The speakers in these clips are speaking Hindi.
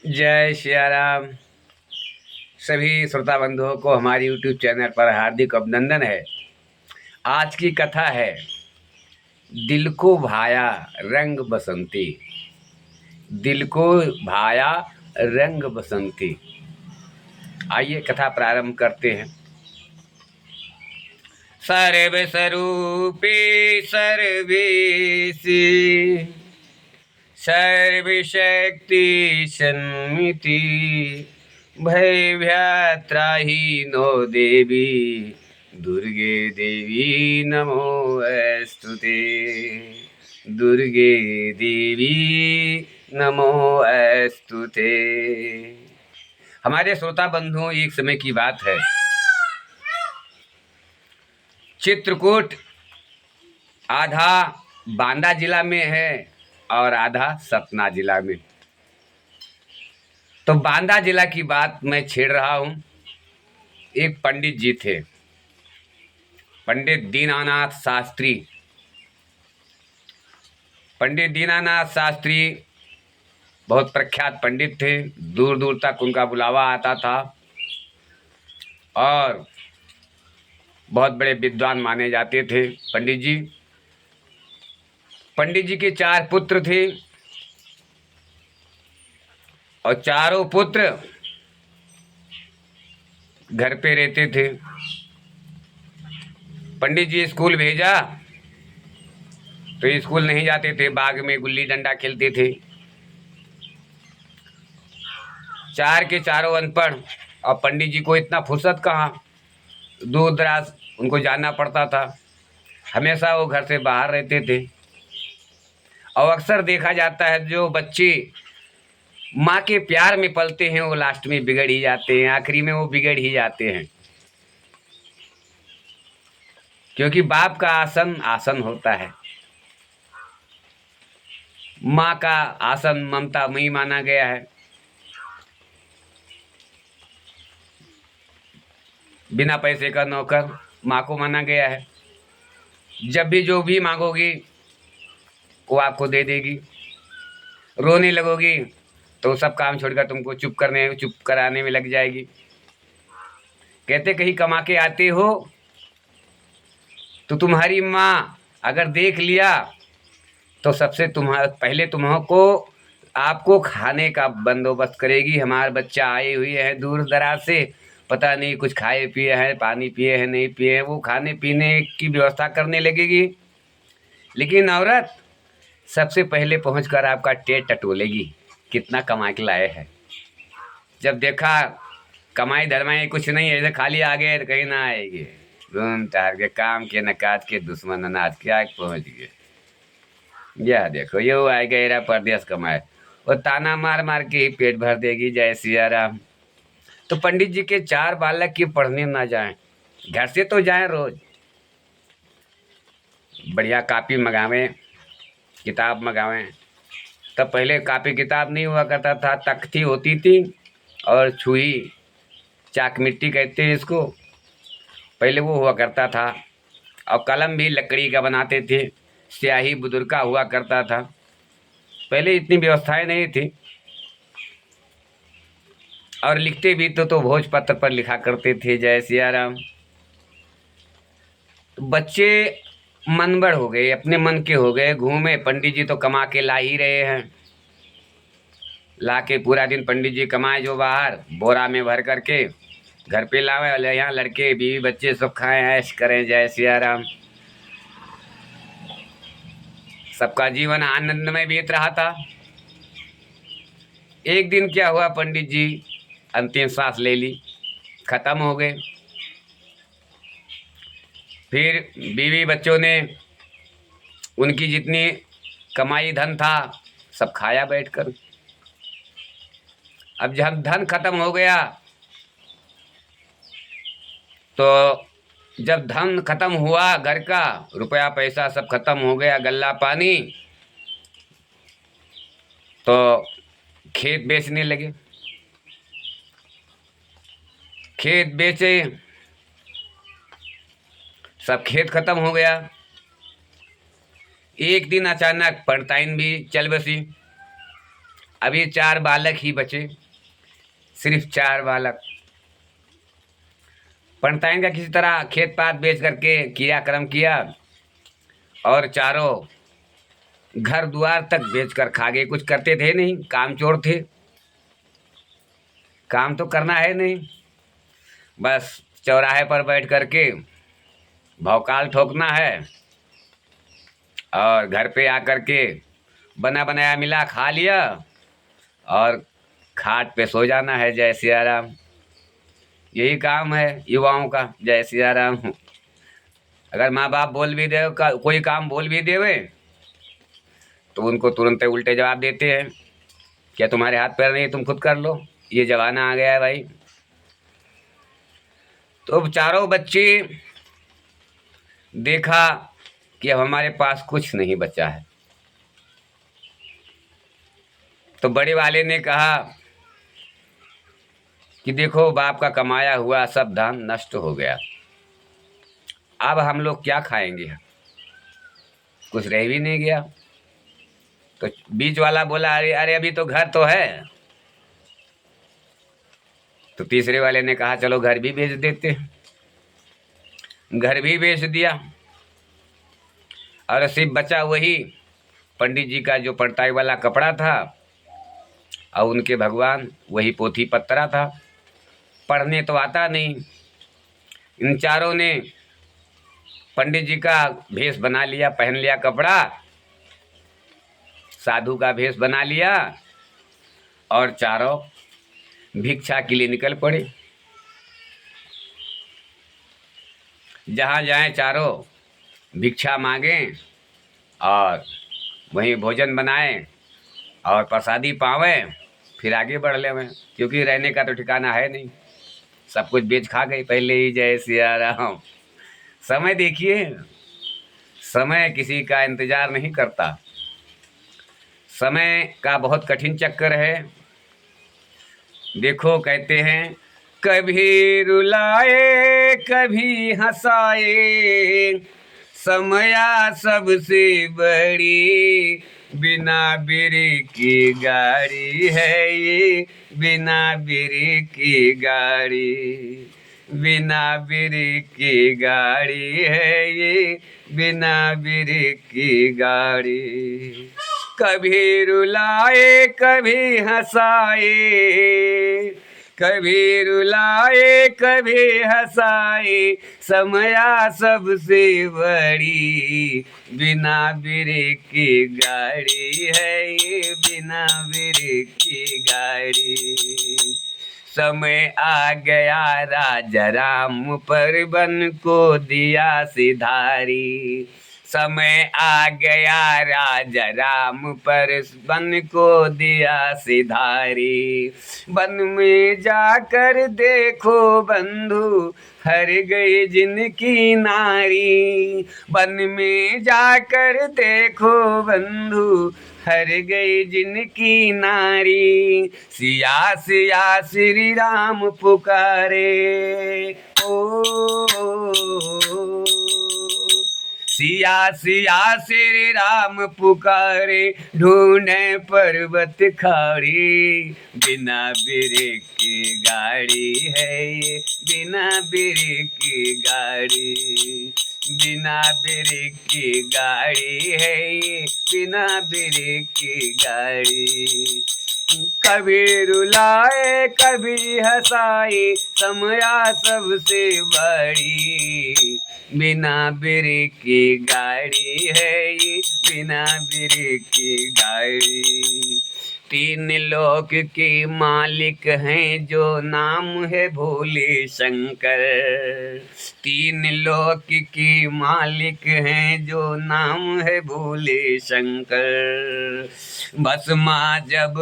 जय सिया राम। सभी श्रोता बंधुओं को हमारे यूट्यूब चैनल पर हार्दिक अभिनंदन है। आज की कथा है दिल को भाया रंग बसंती। दिल को भाया रंग बसंती। आइए कथा प्रारंभ करते हैं। सर्व स्वरूपी सर्वेशी सर्वशक्ति सन्मिति भयभ्रात्राहि नो देवी दुर्गे देवी नमोस्तुते। दुर्गे देवी नमोस्तुते। हमारे श्रोता बंधुओं, एक समय की बात है। चित्रकूट आधा बांदा जिला में है और आधा सतना जिला में। तो बांदा जिला की बात मैं छेड़ रहा हूं। एक पंडित जी थे, पंडित दीनानाथ शास्त्री। पंडित दीनानाथ शास्त्री बहुत प्रख्यात पंडित थे। दूर दूर तक उनका बुलावा आता था और बहुत बड़े विद्वान माने जाते थे पंडित जी। पंडित जी के 4 पुत्र थे और चारों पुत्र घर पे रहते थे। पंडित जी स्कूल भेजा तो स्कूल नहीं जाते थे, बाग में गुल्ली डंडा खेलते थे। 4 के चारों अनपढ़ और पंडित जी को इतना फुर्सत कहाँ, दूर दराज उनको जाना पड़ता था। हमेशा वो घर से बाहर रहते थे। और अक्सर देखा जाता है जो बच्चे माँ के प्यार में पलते हैं वो लास्ट में बिगड़ ही जाते हैं, आखिरी में वो बिगड़ ही जाते हैं। क्योंकि बाप का आसन आसन होता है, माँ का आसन ममता में ही माना गया है। बिना पैसे का नौकर माँ को माना गया है। जब भी जो भी मांगोगी वो आपको दे देगी। रोने लगोगी तो सब काम छोड़कर तुमको चुप कराने में लग जाएगी। कहते कहीं कमा के आते हो तो तुम्हारी माँ अगर देख लिया तो सबसे पहले तुम्हारे आपको खाने का बंदोबस्त करेगी। हमारे बच्चा आए हुए हैं दूर दराज से, पता नहीं कुछ खाए पिए हैं, पानी पिए हैं नहीं पिए हैं, वो खाने पीने की व्यवस्था करने लगेगी। लेकिन औरत सबसे पहले पहुंचकर आपका टेट टटोलेगी, कितना कमा के लाए हैं। जब देखा कमाई धरमाई कुछ नहीं है, ऐसे खाली आ गए तो कहीं ना आएगी। घूम टहल के काम के न काज के दुश्मन अनाज क्या पहुंच गए। यह देखो ये आए गए परदेश कमाए, वो ताना मार मार के ही पेट भर देगी। जय सिया राम। तो पंडित जी के 4 बालक की पढ़ने ना जाएं, घर से तो जाएं रोज। बढ़िया कापी मंगावें, किताब मंगावें। तब पहले कापी किताब नहीं हुआ करता था, तख्ती होती थी और छुई, चाक मिट्टी कहते हैं इसको, पहले वो हुआ करता था। और कलम भी लकड़ी का बनाते थे, स्याही बुजुर्ग का हुआ करता था। पहले इतनी व्यवस्थाएं नहीं थी। और लिखते भी तो भोजपत्र पर लिखा करते थे। जय सिया राम। तो बच्चे मनबड़ हो गए, अपने मन के हो गए, घूमे। पंडित जी तो कमा के ला ही रहे हैं। ला के पूरा दिन पंडित जी कमाए जो बाहर बोरा में भर करके घर पे लावे, और यहाँ लड़के बीवी बच्चे सब खाएं ऐश करें। जय सिया राम। सबका जीवन आनंदमय बीत रहा था। एक दिन क्या हुआ, पंडित जी अंतिम सांस ले ली, खत्म हो गए। फिर बीवी बच्चों ने उनकी जितनी कमाई धन था सब खाया बैठकर। अब जब धन खत्म हो गया तो जब धन खत्म हुआ, घर का रुपया पैसा सब खत्म हो गया, गल्ला पानी, तो खेत बेचने लगे। खेत बेचे, सब खेत खत्म हो गया। एक दिन अचानक पड़ताइन भी चल बसी। अभी 4 बालक ही बचे, सिर्फ 4 बालक। पंडिताइन का किसी तरह खेत पात बेच करके क्रियाक्रम किया और चारों घर द्वार तक बेचकर खा गए। कुछ करते थे नहीं, काम चोर थे, काम तो करना है नहीं, बस चौराहे पर बैठ करके भौकाल ठोकना है और घर पे आकर के बना बनाया मिला खा लिया और खाट पे सो जाना है। जय सिया राम। यही काम है युवाओं का। जय सिया राम। अगर माँ बाप बोल भी दे, कोई काम बोल भी देवे तो उनको तुरंत उल्टे जवाब देते हैं, क्या तुम्हारे हाथ पैर नहीं, तुम खुद कर लो। ये जमाना आ गया है भाई। तो अब चारों बच्चे देखा कि अब हमारे पास कुछ नहीं बचा है, तो बड़े वाले ने कहा कि देखो बाप का कमाया हुआ सब धन नष्ट हो गया, अब हम लोग क्या खाएंगे, कुछ रह भी नहीं गया। तो बीच वाला बोला अरे अरे अभी तो घर तो है। तो तीसरे वाले ने कहा चलो घर भी बेच देते हैं। घर भी बेच दिया और सिर्फ बचा वही पंडित जी का जो पड़ताई वाला कपड़ा था और उनके भगवान वही पोथी पत्रा था। पढ़ने तो आता नहीं। इन चारों ने पंडित जी का भेष बना लिया, पहन लिया कपड़ा, साधु का भेष बना लिया और चारों भिक्षा के लिए निकल पड़े। जहाँ जाएं चारों भिक्षा मांगें और वहीं भोजन बनाएं और प्रसादी पावें, फिर आगे बढ़ लेवें, क्योंकि रहने का तो ठिकाना है नहीं, सब कुछ बेच खा गए पहले ही। जय सिया राम। समय देखिए, समय किसी का इंतजार नहीं करता। समय का बहुत कठिन चक्कर है। देखो कहते हैं कभी रुलाए कभी हंसाए, समया सबसे बड़ी, बिना बिरी की गाड़ी है ये, बिना बिरी की गाड़ी, बिना बिरी की गाड़ी है ये, बिना बिरी की गाड़ी। कभी रुलाए कभी हंसाए, कभी रुलाए कभी हंसाए, समया सबसे बड़ी, बिना बिरे की गाड़ी है ये, बिना बिरे की गाड़ी। समय आ गया राजा राम पर, बन को दिया सिधारी। समय आ गया राजा राम पर, बन को दिया सिधारी। वन में जाकर देखो बंधु, हर गई जिनकी नारी। वन में जाकर देखो बंधु, हर गई जिनकी नारी। सिया सिया श्री राम पुकारे, ओ सिया सिया श्री राम पुकारे, ढूंढे पर्वत खाड़ी, बिना बिरे की गाड़ी है ये, बिना बिरे की गाड़ी, बिना बिरे की गाड़ी है ये, बिना बिरे की गाड़ी। कभी रुलाए कभी हंसाए, समया सबसे बड़ी, बिना बिरे की गाड़ी है ये, बिना बिरे की गाड़ी। तीन लोक के मालिक हैं जो नाम है भोले शंकर। तीन लोक के मालिक हैं जो नाम है भोले शंकर। भस्मासुर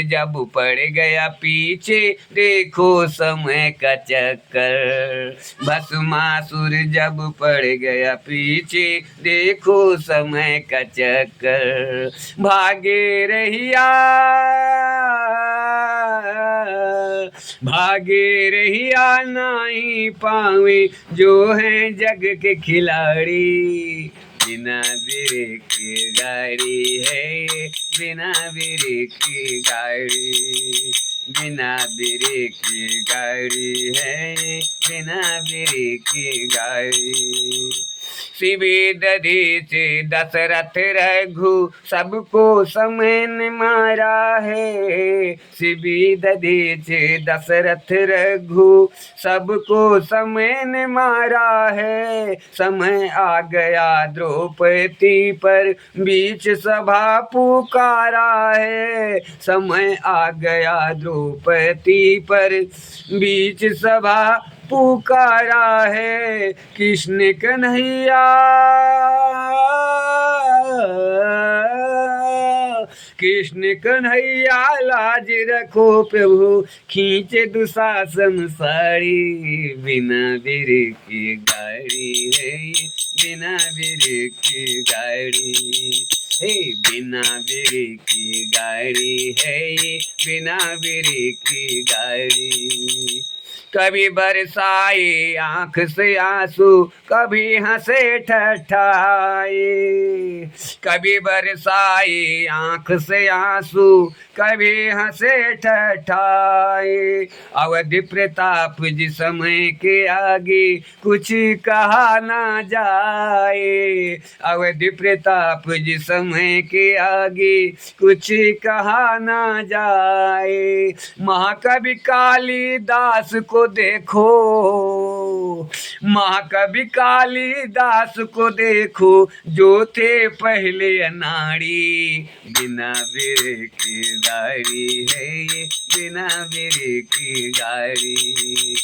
जब पड़ गया पीछे, देखो समय का चक्कर। भस्मासुर जब पड़ गया पीछे, देखो समय का चक्कर। भागे रहिया भागे रहिया नहीं पावे, जो है जग के खिलाड़ी। बिना ब्रेक की गाड़ी है, बिना ब्रेक की गाड़ी, बिना ब्रेक की गाड़ी है, बिना ब्रेक की गाड़ी। शिवी दधीच दशरथ रघु सबको समय ने मारा है, शिवी दधीच दशरथ रघु सबको समय ने मारा है। समय आ गया द्रौपदी पर बीच सभा पुकारा है, समय आ गया द्रौपदी पर बीच सभा पुकारा है। कृष्ण कन्हैया कृष्ण कन्हैया लाज रखो प्रभु, खींचे दुशासन साड़ी, बिना ब्रेक की गाड़ी है, बिना ब्रेक की गाड़ी है, बिना ब्रेक की गाड़ी है, बिना ब्रेक की गाड़ी। कभी बरसाए आंख से आंसू, कभी हंसे ठठाए, कभी बरसाए आंख से आंसू, कभी हंसे ठठाए। अवधि प्रताप जी समय के आगे कुछ कहा ना जाए, अवधि प्रताप जी समय के आगे कुछ कहा ना जाए। महाकवि कालिदास को देखो, महाकवि कालिदास को देखो, जो थे पहले अनाड़ी, बिना ब्रेक की गाड़ी है ये, बिना ब्रेक की गाड़ी।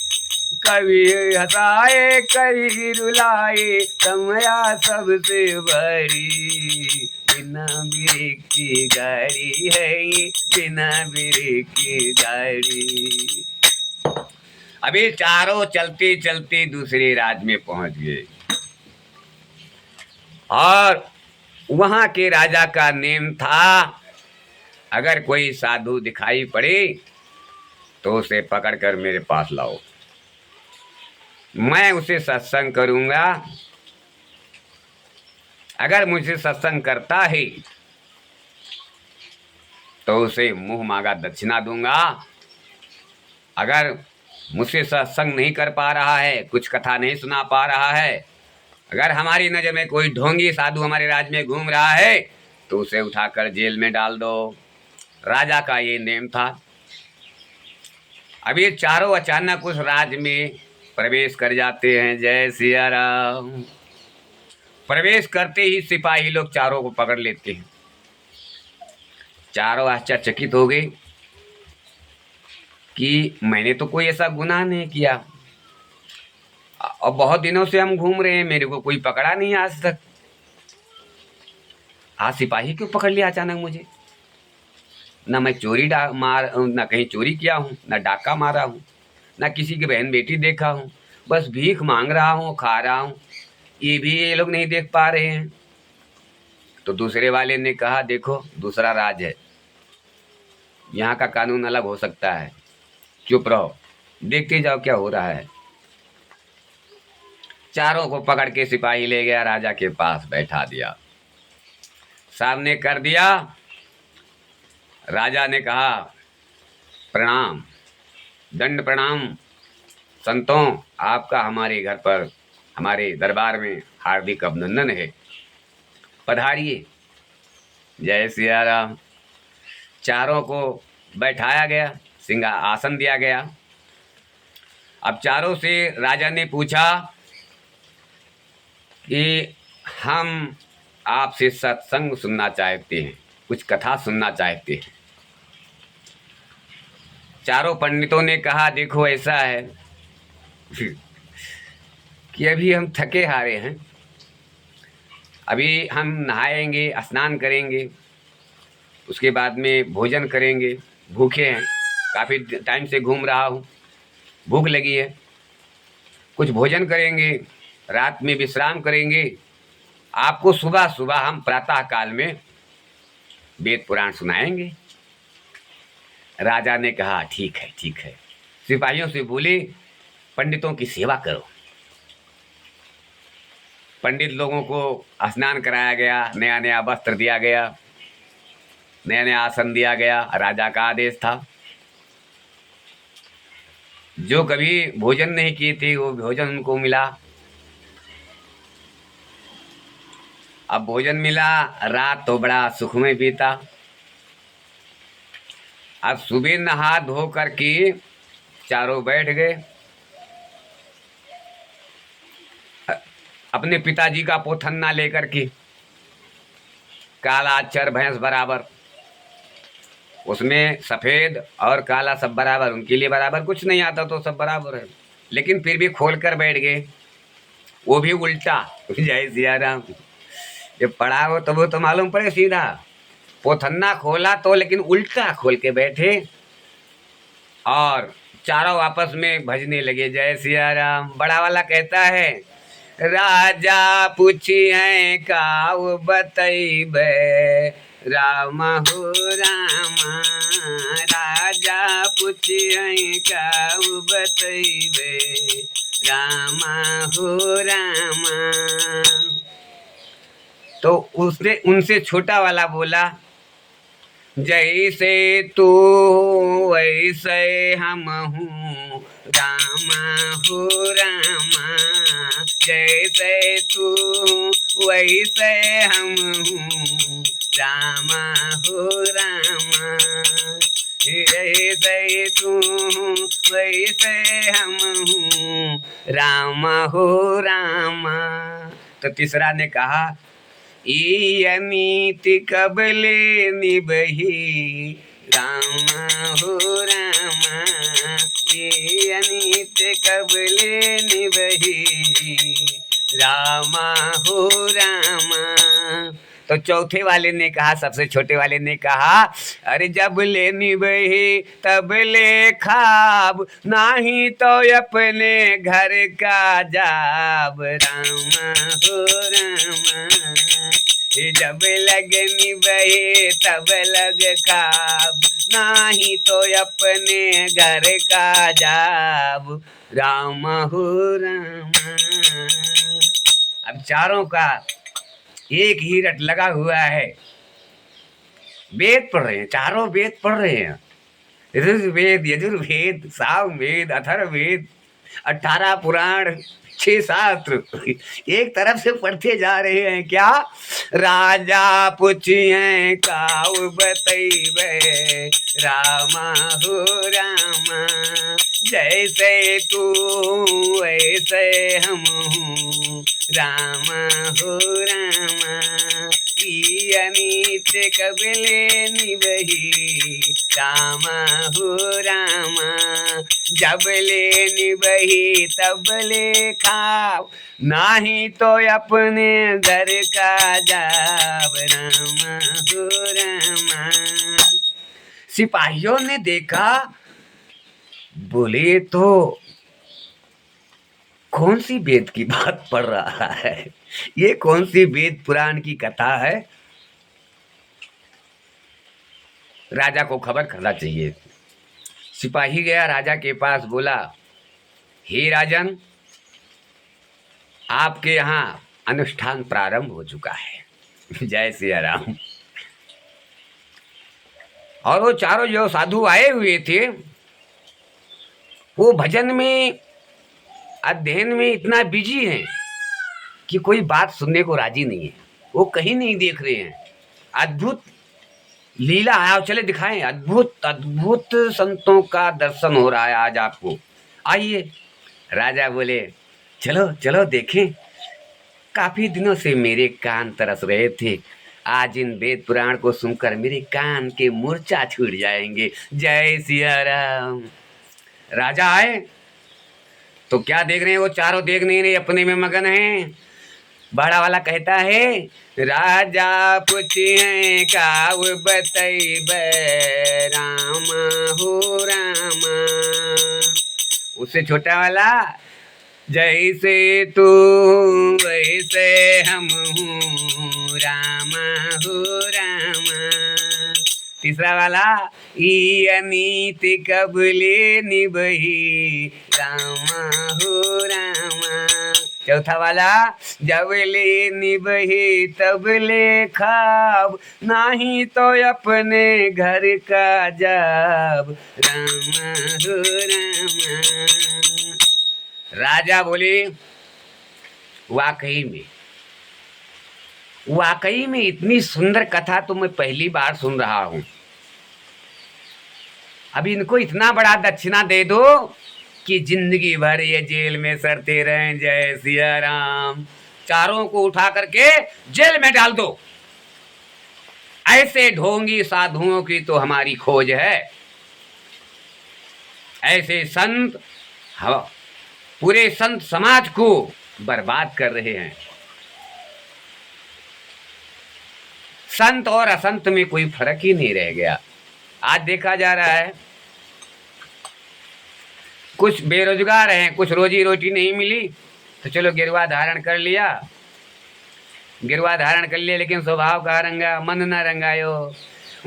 कभी हंसाए कभी रुलाए, समया सबसे बड़ी, बिना ब्रेक की गाड़ी है ये, बिना ब्रेक की गाड़ी। अभी चारों चलते चलते दूसरे राज्य में पहुंच गए और वहां के राजा का नेम था, अगर कोई साधु दिखाई पड़े तो उसे पकड़कर मेरे पास लाओ, मैं उसे सत्संग करूंगा। अगर मुझे सत्संग करता है तो उसे मुंह मांगा दक्षिणा दूंगा। अगर मुझसे सत्संग नहीं कर पा रहा है, कुछ कथा नहीं सुना पा रहा है, अगर हमारी नजर में कोई ढोंगी साधु हमारे राज्य में घूम रहा है तो उसे उठाकर जेल में डाल दो। राजा का ये नेम था। अब ये चारों अचानक उस राज्य में प्रवेश कर जाते हैं। जय सिया राम। प्रवेश करते ही सिपाही लोग चारों को पकड़ लेते हैं। चारों आश्चर्यचकित हो गए कि मैंने तो कोई ऐसा गुनाह नहीं किया और बहुत दिनों से हम घूम रहे हैं, मेरे को कोई पकड़ा नहीं आज तक। आज सिपाही क्यों पकड़ लिया अचानक मुझे? ना मैं चोरी ना कहीं चोरी किया हूँ, ना डाका मारा हूँ, ना किसी की बहन बेटी देखा हूँ, बस भीख मांग रहा हूँ, खा रहा हूँ, ये भी ये लोग नहीं देख पा रहे हैं। तो दूसरे वाले ने कहा, देखो दूसरा राज है, यहाँ का कानून अलग हो सकता है, चुप रहो, देखते जाओ क्या हो रहा है। चारों को पकड़ के सिपाही ले गया, राजा के पास बैठा दिया, सामने कर दिया। राजा ने कहा, प्रणाम, दंड प्रणाम संतों, आपका हमारे घर पर, हमारे दरबार में हार्दिक अभिनंदन है, पधारिए। जय सिया राम। चारों को बैठाया गया, सिंहासन दिया गया। अब चारों से राजा ने पूछा कि हम आपसे सत्संग सुनना चाहते हैं, कुछ कथा सुनना चाहते हैं। चारों पंडितों ने कहा, देखो ऐसा है कि अभी हम थके हारे हैं, अभी हम नहाएंगे, स्नान करेंगे, उसके बाद में भोजन करेंगे, भूखे हैं, काफ़ी टाइम से घूम रहा हूँ, भूख लगी है, कुछ भोजन करेंगे, रात में विश्राम करेंगे, आपको सुबह सुबह हम प्रातः काल में वेद पुराण सुनाएंगे। राजा ने कहा, ठीक है ठीक है। सिपाहियों से बोले, पंडितों की सेवा करो। पंडित लोगों को स्नान कराया गया, नया नया वस्त्र दिया गया, नया नया आसन दिया गया। राजा का आदेश था। जो कभी भोजन नहीं किए थे वो भोजन उनको मिला। अब भोजन मिला, रात तो बड़ा सुखमय बीता। अब सुबह नहा धो करके चारों बैठ गए। अपने पिताजी का पोथन्ना लेकर के, काला अक्षर भैंस बराबर, उसमें सफेद और काला सब बराबर, उनके लिए बराबर कुछ नहीं आता तो सब बराबर है, लेकिन फिर भी खोल कर बैठ गए, वो भी उल्टा। जय सिया राम। ये पढ़ा हो तो वो तो मालूम पड़े सीधा। पोथन्ना खोला तो लेकिन उल्टा खोल के बैठे और चारों आपस में भजने लगे जय सिया राम। बड़ा वाला कहता है, राजा पूछी है काऊ बतैबे राम हो रामा। राजा पूछी है काऊ बतैबे रामा हो रामा। तो उसने उनसे छोटा वाला बोला, जैसे तू वैसे हम हूँ रामा हो रामा। जैसे तू वैसे हम हूँ रामा हो रामा। जैसे तू वैसे हम हूँ रामा हो रामा। तो तीसरा ने कहा, ये नीति कबले निभही रामा हो रामा। ये नीति कबले निभही रामा हो रामा। तो चौथे वाले ने कहा, सबसे छोटे वाले ने कहा, अरे जब ले निभही तब ले खाब, नहीं तो अपने घर का जाब रामा हो रामा। जब लग निभे तब लग खाब, नहीं तो अपने घर का जाब राम हो रामा। अब चारों का एक ही रट लगा हुआ है। वेद पढ़ रहे हैं, चारों वेद पढ़ रहे हैं। ऋग्वेद, यजुर्वेद, सामवेद, अथर्ववेद, 18 पुराण, 6 शास्त्र एक तरफ से पढ़ते जा रहे हैं। क्या? राजा पूछिए काऊ बतैबे रामा हो रामा। जैसे तू वैसे हम हूँ रामा हो रामा। अनीत कबले निभही रामा हो रामा। जब ले निभही तब ले खाओ, नहीं तो अपने घर का जाब रामा हो रामा। सिपाहियों ने देखा, बोले तो कौन सी वेद की बात पढ़ रहा है, ये कौन सी वेद पुराण की कथा है। राजा को खबर करना चाहिए। सिपाही गया राजा के पास, बोला, हे राजन, आपके यहाँ अनुष्ठान प्रारंभ हो चुका है। जय सिया राम। और वो चारों जो साधु आए हुए थे, वो भजन में, अध्ययन में इतना बिजी हैं कि कोई बात सुनने को राजी नहीं है। वो कहीं नहीं देख रहे हैं। अद्भुत लीला है, चले दिखाएं। अद्भुत अद्भुत संतों का दर्शन हो रहा है आज आपको, आइए। राजा बोले, चलो चलो देखें। काफी दिनों से मेरे कान तरस रहे थे, आज इन वेद पुराण को सुनकर मेरे कान के मूर्छा छूट जाएंगे। जय सिया राम। राजा आए तो क्या देख रहे हैं? वो चारों देख नहीं रहे, अपने में मगन हैं। बड़ा वाला कहता है, राजा पूछिए काऊ बतैबे रामा हो रामा। उससे छोटा वाला, जैसे तू वैसे हम हूँ रामा हो रामा। तीसरा वाला, ये नीति कबले निभही रामा हो रामा। चौथा वाला, जब ले निभही तब ले खाब, नहीं तो अपने घर का जाब, रामा हो रामा। राजा बोले वाकई में इतनी सुंदर कथा तो मैं पहली बार सुन रहा हूं। अब इनको इतना बड़ा दक्षिणा दे दो कि जिंदगी भर ये जेल में सड़ते रहें। जय सिया राम। चारों को उठा करके जेल में डाल दो। ऐसे ढोंगी साधुओं की तो हमारी खोज है। ऐसे संत पूरे संत समाज को बर्बाद कर रहे हैं। संत और असंत में कोई फर्क ही नहीं रह गया। आज देखा जा रहा है कुछ बेरोजगार हैं, कुछ रोजी रोटी नहीं मिली तो चलो गिरवा धारण कर लिया, लेकिन स्वभाव का रंगा, मन ना रंगायो,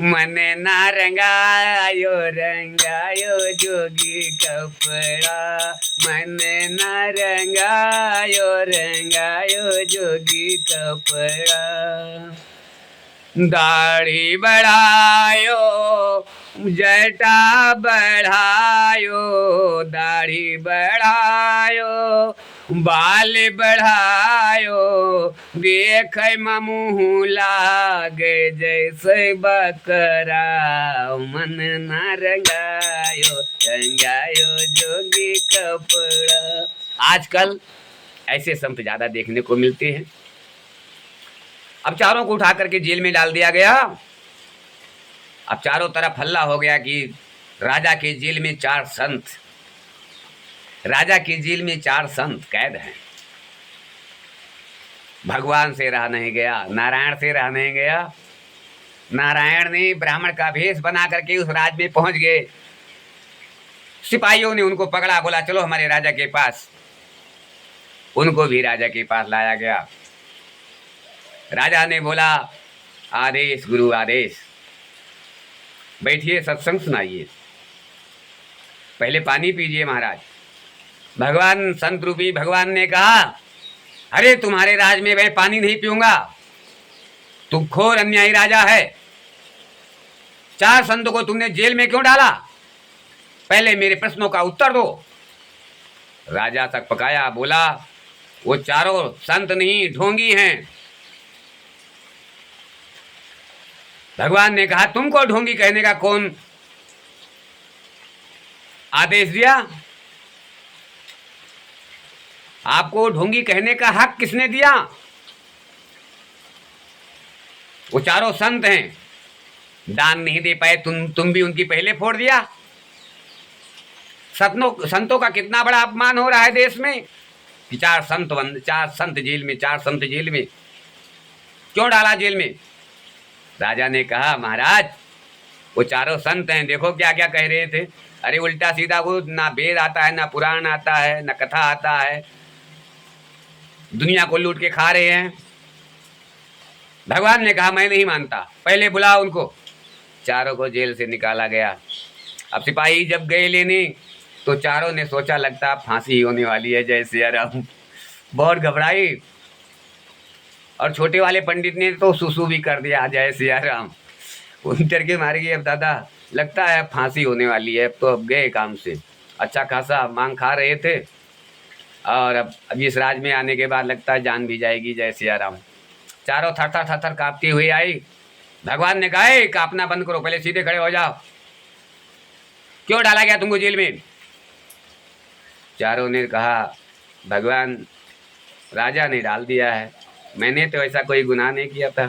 मन ना रंगायो, रंगायो जोगी कपड़ा, मन ना रंगायो, रंगायो जोगी कपड़ा। दाढ़ी बढ़ायो, जटा बढ़ायो, दाढ़ी बढ़ायो, बाल बढ़ायो, देख मुँह लागे जैसे बकरा, मन ना रंगायो, रंगायो जोगी कपड़ा। आजकल ऐसे संत ज्यादा देखने को मिलते हैं। अब चारों को उठा करके जेल में डाल दिया गया। अब चारों तरफ हल्ला हो गया कि राजा के जेल में चार संत कैद हैं। भगवान से रहा नहीं गया, नारायण से रहा नहीं गया। नारायण ने ब्राह्मण का भेष बना करके उस राज में पहुंच गए। सिपाहियों ने उनको पकड़ा, बोला चलो हमारे राजा के पास। उनको भी राजा के पास लाया गया। राजा ने बोला आदेश गुरु आदेश, बैठिए सत्संग सुनाइए, पहले पानी पीजिए महाराज। भगवान संत रूपी भगवान ने कहा अरे तुम्हारे राज में मैं पानी नहीं पीऊंगा, तुम घोर अन्यायी राजा है। चार संतों को तुमने जेल में क्यों डाला, पहले मेरे प्रश्नों का उत्तर दो। राजा तक पकाया, बोला वो चारों संत नहीं ढोंगी हैं। भगवान ने कहा तुमको ढोंगी कहने का कौन आदेश दिया, आपको ढोंगी कहने का हक किसने दिया। वो चारों संत हैं, दान नहीं दे पाए, तुम भी उनकी पहले फोड़ दिया। संतों का कितना बड़ा अपमान हो रहा है देश में कि चार संत जेल में क्यों डाला जेल में। राजा ने कहा महाराज वो चारों संत हैं, देखो क्या क्या कह रहे थे। अरे उल्टा सीधा वो ना वेद आता है, ना पुराण आता है, ना कथा आता है, दुनिया को लूट के खा रहे हैं। भगवान ने कहा मैं नहीं मानता, पहले बुलाओ उनको। चारों को जेल से निकाला गया। अब सिपाही जब गए लेने तो चारों ने सोचा लगता फांसी होने वाली है। जय सिया राम। बहुत घबराई और छोटे वाले पंडित ने तो सुसु भी कर दिया। जय सिया राम। उन डर के मारे गए, अब दादा लगता है फांसी होने वाली है। तो अब गए काम से, अच्छा खासा मांग खा रहे थे और अब इस राज में आने के बाद लगता है जान भी जाएगी। जय सिया राम। चारों थर कांपती हुई आई। भगवान ने कहा कांपना बंद करो, पहले सीधे खड़े हो जाओ, क्यों डाला गया तुमको जेल में। चारों ने कहा भगवान राजा ने डाल दिया है, मैंने तो ऐसा कोई गुनाह नहीं किया था।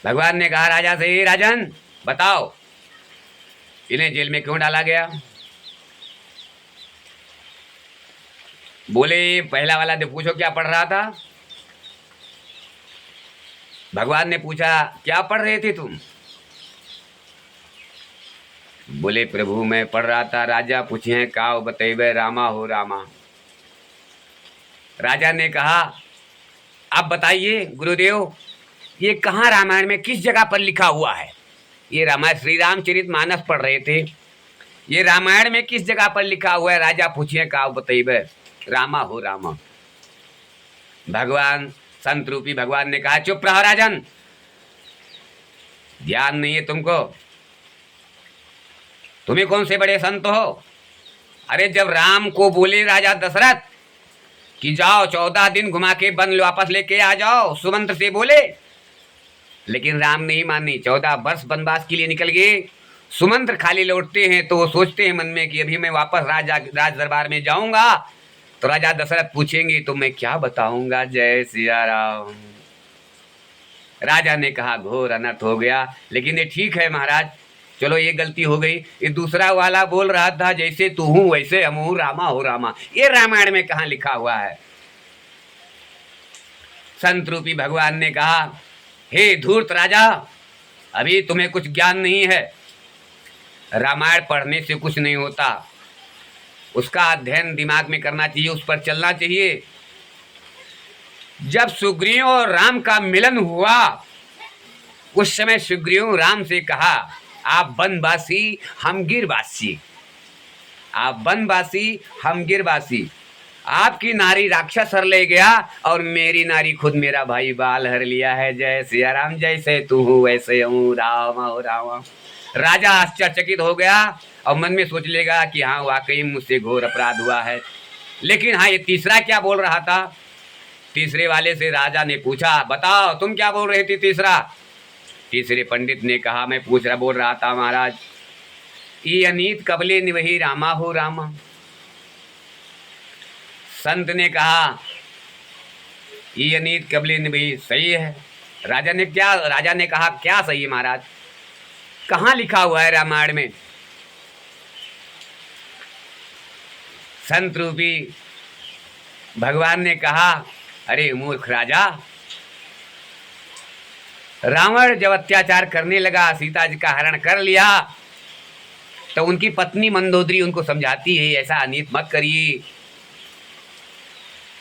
भगवान ने कहा राजा से राजन बताओ इन्हें जेल में क्यों डाला गया। बोले पहला वाला ने पूछो क्या पढ़ रहा था। भगवान ने पूछा क्या पढ़ रहे थे तुम। बोले प्रभु मैं पढ़ रहा था राजा पूछे काव बतेबे रामा हो रामा। राजा ने कहा आप बताइए गुरुदेव ये कहाँ रामायण में किस जगह पर लिखा हुआ है। ये रामायण श्री रामचरितमानस पढ़ रहे थे, ये रामायण में किस जगह पर लिखा हुआ है। राजा पूछिए काव बतेबे। रामा हो रामा। भगवान संत रूपी भगवान ने कहा चुप रहो राजन, ज्ञान नहीं है तुमको, तुम्हें कौन से बड़े संत हो। अरे जब राम को बोले राजा दशरथ कि जाओ 14 दिन घुमा के वन वापस लेके आ जाओ, सुमंत्र से बोले, लेकिन राम नहीं मानी। 14 वर्ष वनवास के लिए निकल गए। सुमंत्र खाली लौटते हैं तो वो सोचते हैं मन में कि अभी मैं वापस राज दरबार में जाऊंगा तो राजा दशरथ पूछेंगे तो मैं क्या बताऊंगा। जय सिया राम। राजा ने कहा घोर अनर्थ हो गया, लेकिन ये ठीक है महाराज, चलो ये गलती हो गई। ये दूसरा वाला बोल रहा था जैसे तू हूं वैसे हम हूं, रामा हो रामा। ये रामायण में कहाँ लिखा हुआ है। संत रूपी भगवान ने कहा हे धूर्त राजा, अभी तुम्हें कुछ ज्ञान नहीं है। रामायण पढ़ने से कुछ नहीं होता, उसका अध्ययन दिमाग में करना चाहिए, उस पर चलना चाहिए। जब सुग्रीव और राम का मिलन हुआ उस समय सुग्रीव राम से कहा आप वनवासी हम गिरवासी, आप वनवासी हम गिरवासी। आपकी नारी राक्षस हर ले गया और मेरी नारी खुद मेरा भाई बाल हर लिया है। जय सिया राम। जैसे तू हूँ वैसे हूँ, रामा हो रामा। राजा आश्चर्यचकित हो गया और मन में सोच लेगा कि हाँ वाकई मुझसे घोर अपराध हुआ है। लेकिन हाँ ये तीसरा क्या बोल रहा था। तीसरे वाले से राजा ने पूछा बताओ तुम क्या बोल रहे थे तीसरा। तीसरे पंडित ने कहा मैं बोल रहा था महाराज, ये अनीत कबले निवही रामा हो रामा। संत ने कहा ये अनीत कबले निवही सही है। राजा ने कहा क्या सही है महाराज, कहाँ लिखा हुआ है रामायण में। संत रूपी भगवान ने कहा अरे मूर्ख राजा, रावण जब अत्याचार करने लगा, सीता जी का हरण कर लिया, तो उनकी पत्नी मंदोदरी उनको समझाती है ऐसा अनीत मत करिए,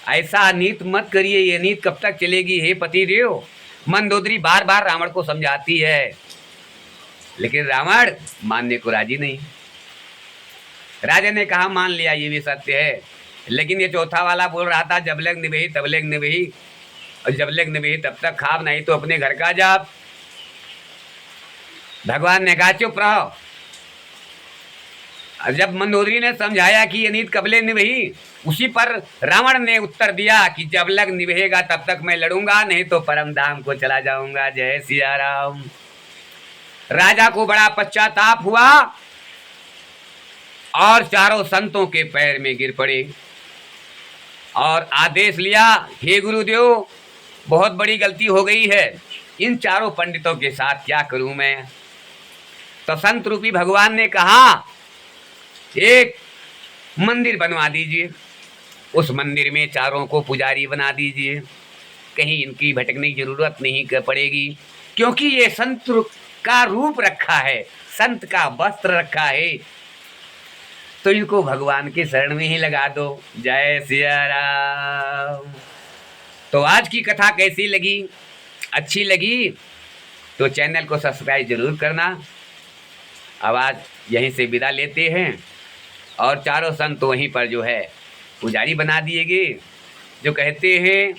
ऐसा अनीत मत करिए, ये नीत कब तक चलेगी हे पति देव। मंदोदरी बार बार रावण को समझाती है, लेकिन रावण मानने को राजी नहीं। राजा ने कहा मान लिया ये भी सत्य है, लेकिन ये चौथा वाला बोल रहा था जब लग निभही तब लग निभही, और जब लग निभही तब तक खाब नहीं तो अपने घर का जाप। भगवान ने कहा चुप रहो। जब मंदोदरी ने समझाया कि ये नीत कबले निभही, उसी पर रावण ने उत्तर दिया कि जब लग निभेगा तब तक मैं लड़ूंगा, नहीं तो परम धाम को चला जाऊंगा। जय सिया राम। राजा को बड़ा पश्चाताप हुआ और चारों संतों के पैर में गिर पड़े और आदेश लिया हे गुरुदेव बहुत बड़ी गलती हो गई है, इन चारों पंडितों के साथ क्या करूं मैं। तो संत रूपी भगवान ने कहा एक मंदिर बनवा दीजिए, उस मंदिर में चारों को पुजारी बना दीजिए, कहीं इनकी भटकने की जरूरत नहीं पड़ेगी, क्योंकि ये संत का रूप रखा है, संत का वस्त्र रखा है, तो इनको भगवान के शरण में ही लगा दो। जय सिया राम। तो आज की कथा कैसी लगी, अच्छी लगी तो चैनल को सब्सक्राइब जरूर करना। अब आज यहीं से विदा लेते हैं और चारों संत वहीं पर जो है पुजारी बना दिए गए, जो कहते हैं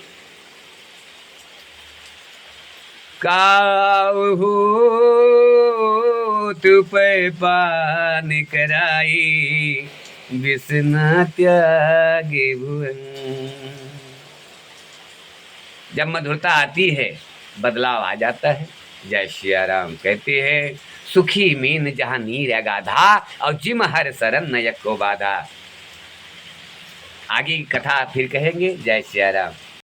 काहू तु पान कराई विस्ना त्यागे भुवन। जब मधुरता आती है बदलाव आ जाता है। जय सिया राम। कहते हैं सुखी मीन जहाँ नीर अगाधा और जिम हर शरण न यको बाधा। आगे कथा फिर कहेंगे। जय सिया राम।